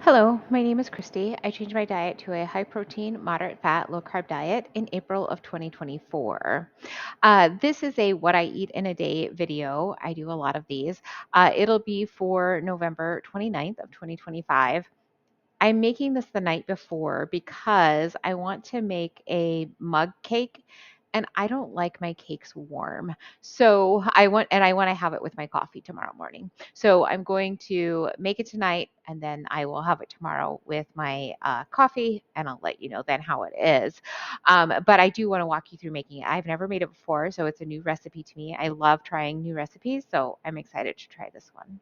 Hello, my name is Christy. I changed my diet to a high protein, moderate fat, low carb diet in April of 2024. This is a what I eat in a day video. I do a lot of these. It'll be for November 29th of 2025. I'm making this the night before because I want to make a mug cake and I don't like my cakes warm. I want to have it with my coffee tomorrow morning. So I'm going to make it tonight and then I will have it tomorrow with my coffee and I'll let you know then how it is. But I do want to walk you through making it. I've never made it before, so it's a new recipe to me. I love trying new recipes, so I'm excited to try this one.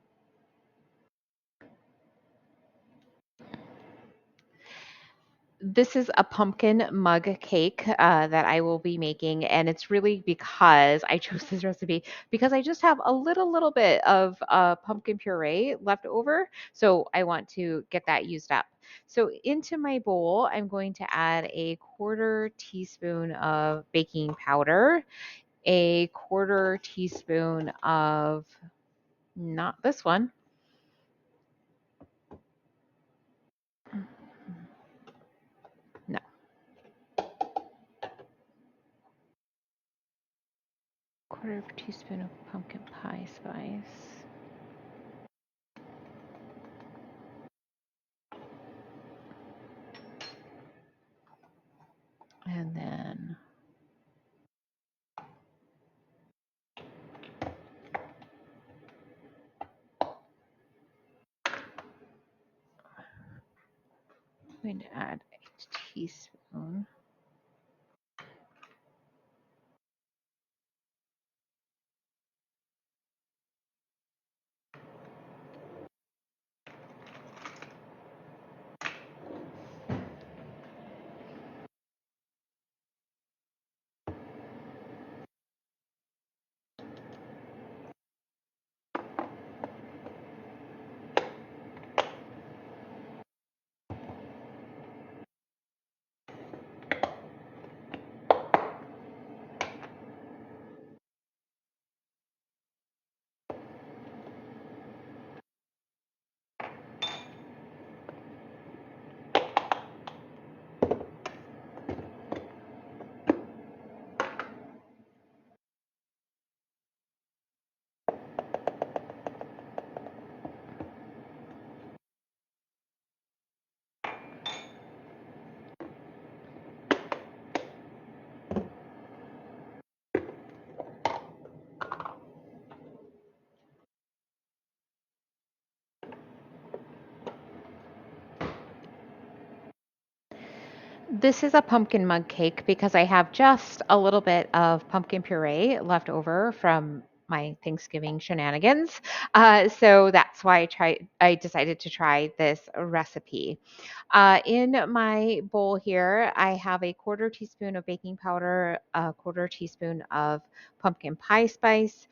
This is a pumpkin mug cake that I will be making, and it's really because I chose this recipe because I just have a little bit of pumpkin puree left over, so I want to get that used up. So into my bowl, I'm going to add a quarter teaspoon of baking powder, a quarter teaspoon of not this one. No, quarter teaspoon of pumpkin pie spice. And then I'm going to add a teaspoon. This is a pumpkin mug cake because I have just a little bit of pumpkin puree left over from my Thanksgiving shenanigans. So that's why I decided to try this recipe. In my bowl here, I have a quarter teaspoon of baking powder, a quarter teaspoon of pumpkin pie spice,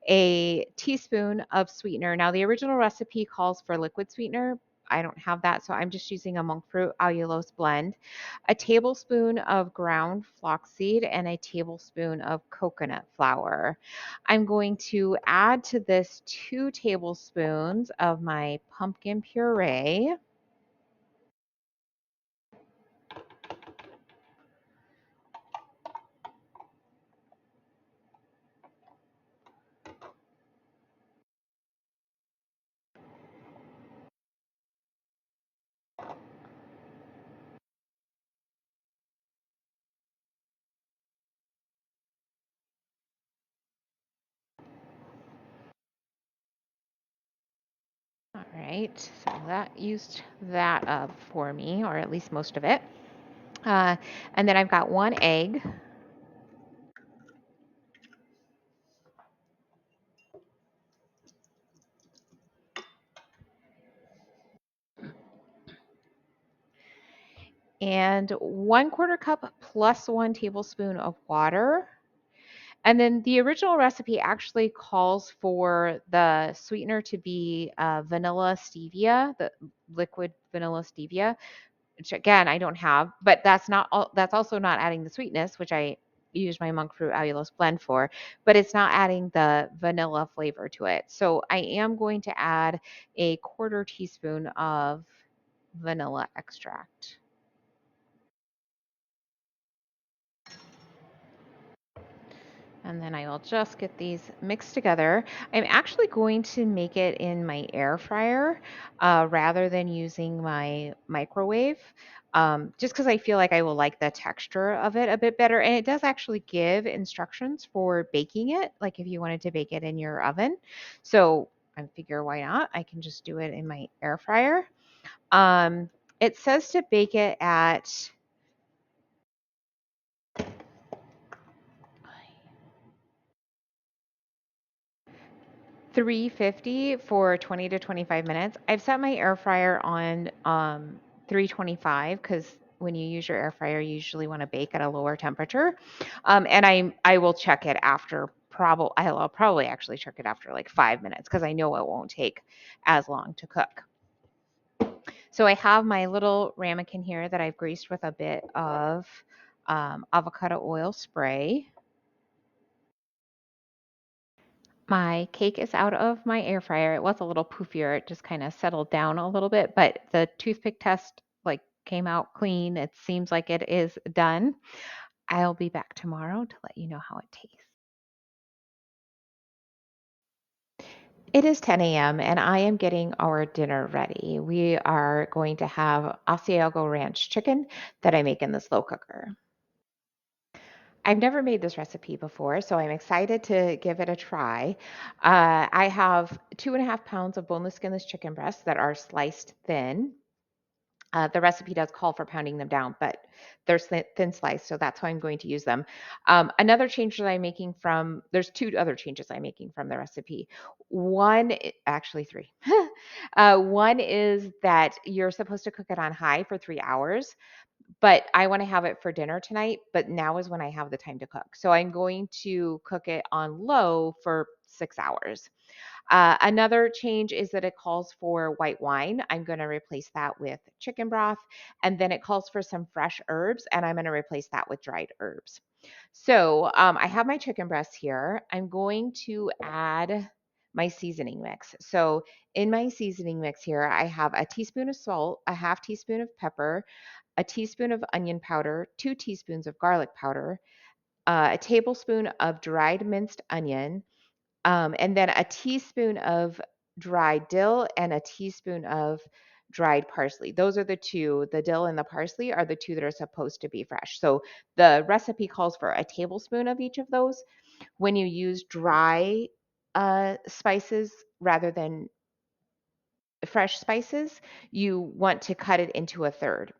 a teaspoon of sweetener. Now, the original recipe calls for liquid sweetener. I don't have that, so I'm just using a monk fruit allulose blend, a tablespoon of ground flaxseed, and a tablespoon of coconut flour. I'm going to add to this 2 tablespoons of my pumpkin puree. All right, so that used that up for me, or at least most of it. Uh, and then I've got 1 egg. And 1/4 cup plus 1 tablespoon of water. And then the original recipe actually calls for the sweetener to be vanilla stevia, the liquid vanilla stevia, which again I don't have, but that's also not adding the sweetness, which I use my monk fruit allulose blend for, but it's not adding the vanilla flavor to it. So I am going to add a quarter teaspoon of vanilla extract. And then I will just get these mixed together. I'm actually going to make it in my air fryer rather than using my microwave, just because I feel like I will like the texture of it a bit better. And it does actually give instructions for baking it, like if you wanted to bake it in your oven. So I figure why not? I can just do it in my air fryer. Um, it says to bake it at 350 for 20 to 25 minutes. I've set my air fryer on 325 because when you use your air fryer, you usually want to bake at a lower temperature. And I will check it after I'll probably actually check it after like 5 minutes because I know it won't take as long to cook. So I have my little ramekin here that I've greased with a bit of avocado oil spray. My cake is out of my air fryer. It was a little poofier. It just kind of settled down a little bit, but the toothpick test like came out clean. It seems like it is done. I'll be back tomorrow to let you know how it tastes. It is 10 a.m. and I am getting our dinner ready. We are going to have Asiago ranch chicken that I make in the slow cooker. I've never made this recipe before, so I'm excited to give it a try. I have 2.5 pounds of boneless, skinless chicken breasts that are sliced thin. The recipe does call for pounding them down, but they're thin sliced, so that's how I'm going to use them. Another change that I'm making there's two other changes I'm making from the recipe. Actually three. One is that you're supposed to cook it on high for 3 hours. But I wanna have it for dinner tonight, but now is when I have the time to cook. So I'm going to cook it on low for 6 hours. Another change is that it calls for white wine. I'm gonna replace that with chicken broth, and then it calls for some fresh herbs, and I'm gonna replace that with dried herbs. So, I have my chicken breasts here. I'm going to add my seasoning mix. So in my seasoning mix here, I have a teaspoon of salt, a half teaspoon of pepper, a teaspoon of onion powder, 2 teaspoons of garlic powder, a tablespoon of dried minced onion, and then a teaspoon of dried dill and a teaspoon of dried parsley. Those are the two, the dill and the parsley are the two that are supposed to be fresh. So the recipe calls for a tablespoon of each of those. When you use dry spices rather than fresh spices, you want to cut it into a third.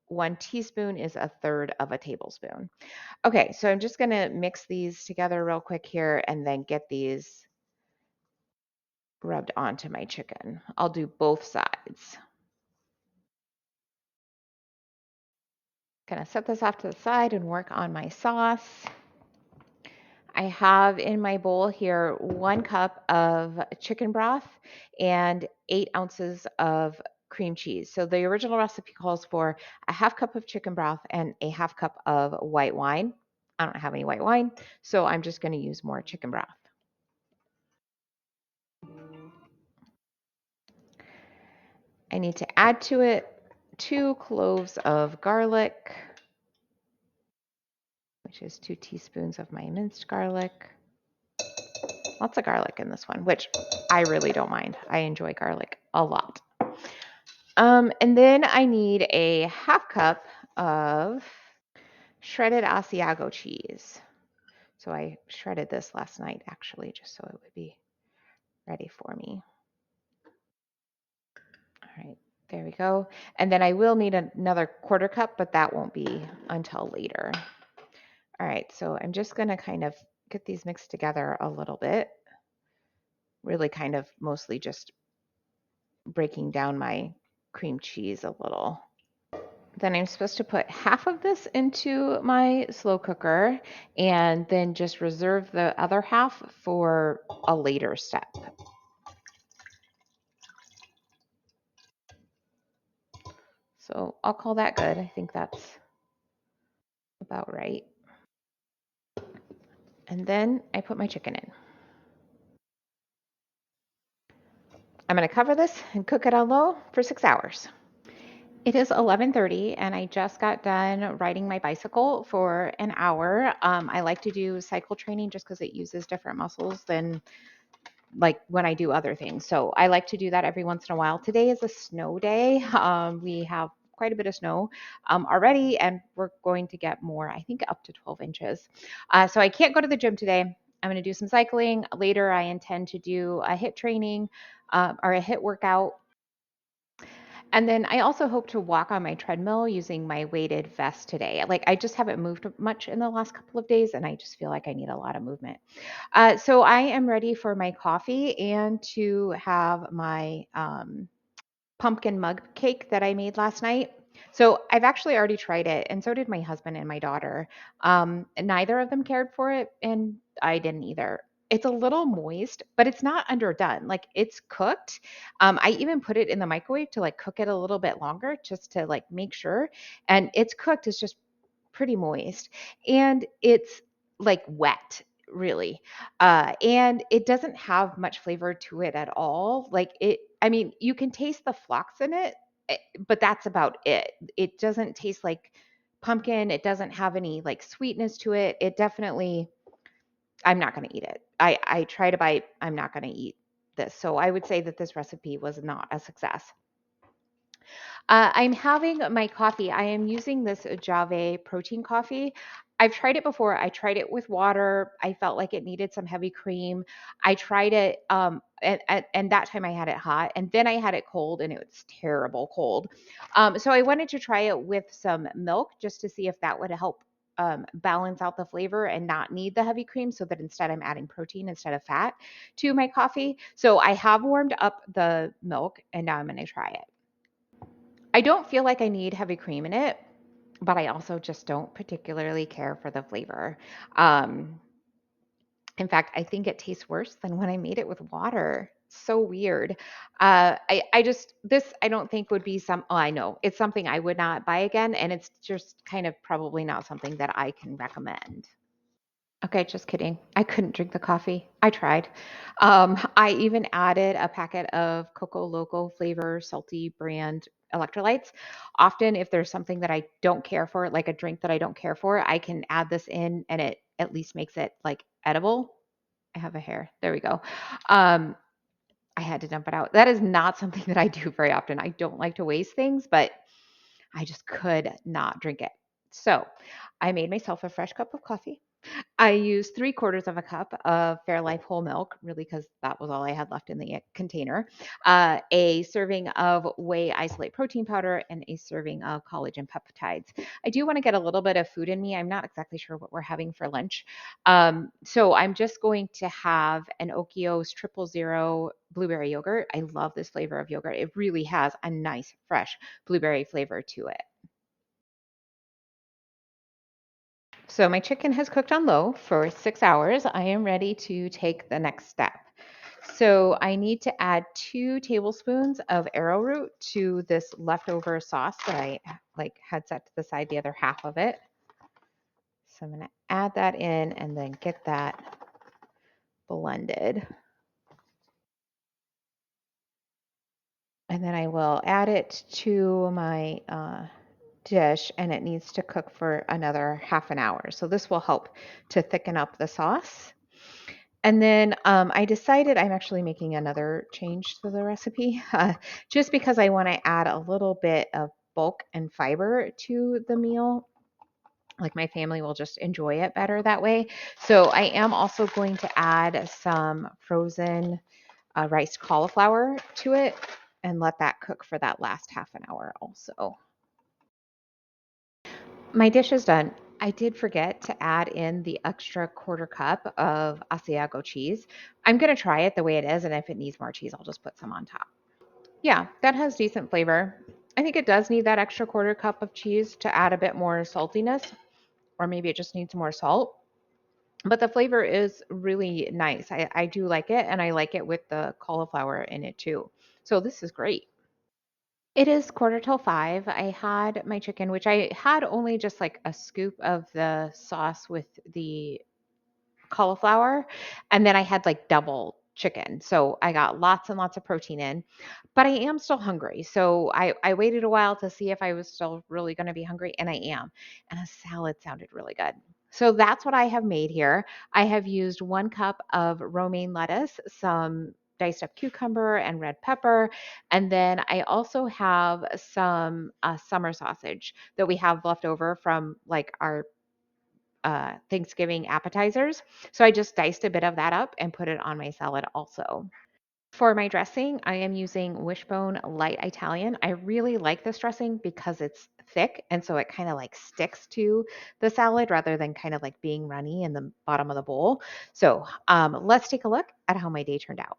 1 teaspoon is a third of a tablespoon. Okay, so I'm just going to mix these together real quick here and then get these rubbed onto my chicken. I'll do both sides. Gonna set this off to the side and work on my sauce. I have in my bowl here 1 cup of chicken broth and 8 ounces of cream cheese. So the original recipe calls for a half cup of chicken broth and a half cup of white wine. I don't have any white wine, so I'm just going to use more chicken broth. I need to add to it 2 cloves of garlic, which is 2 teaspoons of my minced garlic. Lots of garlic in this one, which I really don't mind. I enjoy garlic a lot. And then I need a half cup of shredded Asiago cheese. So I shredded this last night, actually, just so it would be ready for me. All right, there we go. And then I will need another 1/4 cup, but that won't be until later. All right, so I'm just going to kind of get these mixed together a little bit. Really kind of mostly just breaking down my cream cheese a little. Then I'm supposed to put half of this into my slow cooker and then just reserve the other half for a later step. So I'll call that good. I think that's about right. And then I put my chicken in. I'm going to cover this and cook it on low for 6 hours. It is 11:30 and I just got done riding my bicycle for an hour. I like to do cycle training just because it uses different muscles than like when I do other things. So I like to do that every once in a while. Today is a snow day. We have quite a bit of snow already, and we're going to get more, I think up to 12 inches. So I can't go to the gym today. I'm going to do some cycling. Later, I intend to do a HIIT training or a HIIT workout. And then I also hope to walk on my treadmill using my weighted vest today. Like I just haven't moved much in the last couple of days, and I just feel like I need a lot of movement. So I am ready for my coffee and to have my pumpkin mug cake that I made last night. So I've actually already tried it, and so did my husband and my daughter. Neither of them cared for it, and I didn't either. It's a little moist, but it's not underdone. Like it's cooked. I even put it in the microwave to like cook it a little bit longer just to like make sure. And it's cooked. It's just pretty moist, and it's like wet, really. And it doesn't have much flavor to it at all. Like it, I mean, you can taste the flocks in it, but that's about it. It doesn't taste like pumpkin. It doesn't have any like sweetness to it. It definitely, I'm not going to eat it. I try to bite. I'm not going to eat this. So I would say that this recipe was not a success. I'm having my coffee. I am using this Javvy Protein Coffee. I've tried it before. I tried it with water. I felt like it needed some heavy cream. I tried it, and that time I had it hot, and then I had it cold, and it was terrible cold. So I wanted to try it with some milk just to see if that would help balance out the flavor and not need the heavy cream, so that instead I'm adding protein instead of fat to my coffee. So I have warmed up the milk, and now I'm going to try it. I don't feel like I need heavy cream in it, but I also just don't particularly care for the flavor. Um, in fact, I think it tastes worse than when I made it with water. So weird. I just, this I don't think would be oh, I know it's something I would not buy again. And it's just kind of probably not something that I can recommend. Okay, just kidding. I couldn't drink the coffee. I tried. I even added a packet of Coco Loco flavor salty brand electrolytes. Often, if there's something that I don't care for, like a drink that I don't care for, I can add this in and it at least makes it like edible. I have a hair. There we go. Um, I had to dump it out. That is not something that I do very often. I don't like to waste things, but I just could not drink it. So I made myself a fresh cup of coffee. I used 3/4 of a cup of Fairlife whole milk, really, because that was all I had left in the container. A serving of whey isolate protein powder and a serving of collagen peptides. I do want to get a little bit of food in me. I'm not exactly sure what we're having for lunch. So I'm just going to have an Okios 000 blueberry yogurt. I love this flavor of yogurt. It really has a nice, fresh blueberry flavor to it. So my chicken has cooked on low for 6 hours. I am ready to take the next step. So I need to add 2 tablespoons of arrowroot to this leftover sauce that I like had set to the side, the other half of it. So I'm going to add that in and then get that blended. And then I will add it to my dish, and it needs to cook for another half an hour. So this will help to thicken up the sauce. And then I decided I'm actually making another change to the recipe just because I want to add a little bit of bulk and fiber to the meal. Like my family will just enjoy it better that way. So I am also going to add some frozen riced cauliflower to it and let that cook for that last half an hour also. My dish is done. I did forget to add in the extra 1/4 cup of Asiago cheese. I'm going to try it the way it is, and if it needs more cheese, I'll just put some on top. Yeah, that has decent flavor. I think it does need that extra 1/4 cup of cheese to add a bit more saltiness, or maybe it just needs more salt. But the flavor is really nice. I do like it, and I like it with the cauliflower in it too. So this is great. It is 4:45. I had my chicken, which I had only just like a scoop of the sauce with the cauliflower, and then I had like double. chicken. So I got lots and lots of protein in, but I am still hungry. So I waited a while to see if I was still really going to be hungry, and I am. And a salad sounded really good. So that's what I have made here. I have used 1 cup of romaine lettuce, some diced up cucumber and red pepper. And then I also have some summer sausage that we have left over from like our Thanksgiving appetizers. So I just diced a bit of that up and put it on my salad also. For my dressing, I am using Wishbone Light Italian. I really like this dressing because it's thick and so it kind of like sticks to the salad rather than kind of like being runny in the bottom of the bowl. So let's take a look at how my day turned out.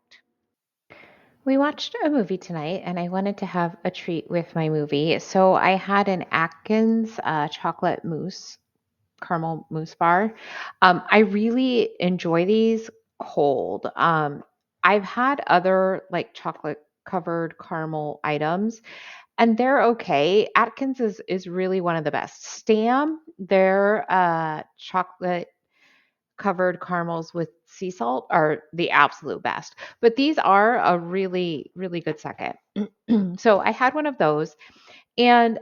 We watched a movie tonight, and I wanted to have a treat with my movie. So I had an Atkins chocolate mousse caramel mousse bar. I really enjoy these cold. I've had other like chocolate covered caramel items and they're okay. Atkins is really one of the best. Stam, their chocolate covered caramels with sea salt are the absolute best. But these are a really really good second. So I had one of those and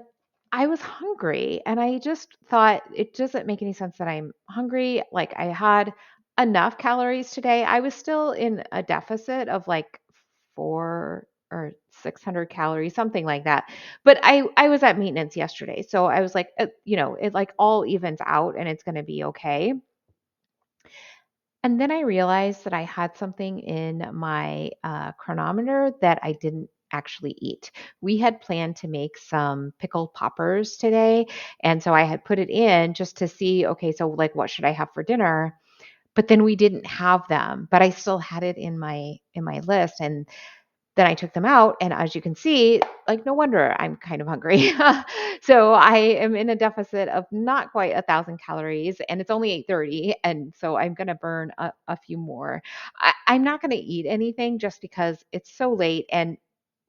I was hungry and I just thought it doesn't make any sense that I'm hungry. Like I had enough calories today. I was still in a deficit of like 4 or 600 calories, something like that. But I was at maintenance yesterday. So I was like, it like all evens out and it's going to be okay. And then I realized that I had something in my chronometer that I didn't actually eat. We had planned to make some pickled poppers today. And so I had put it in just to see, okay, so like what should I have for dinner? But then we didn't have them, but I still had it in my list. And then I took them out, and as you can see, like, no wonder I'm kind of hungry. So I am in a deficit of not quite 1,000 calories, and it's only 8:30, and so I'm gonna burn a few more. I'm not gonna eat anything just because it's so late, and,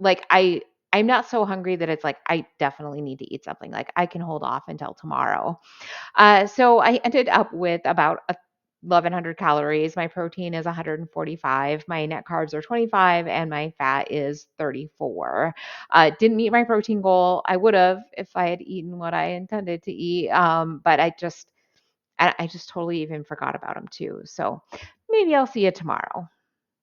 like, I'm not so hungry that it's like, I definitely need to eat something, like, I can hold off until tomorrow. So I ended up with about 1,100 calories. My protein is 145. My net carbs are 25, and my fat is 34. Didn't meet my protein goal. I would have if I had eaten what I intended to eat, but I just totally even forgot about them too. So maybe I'll see you tomorrow.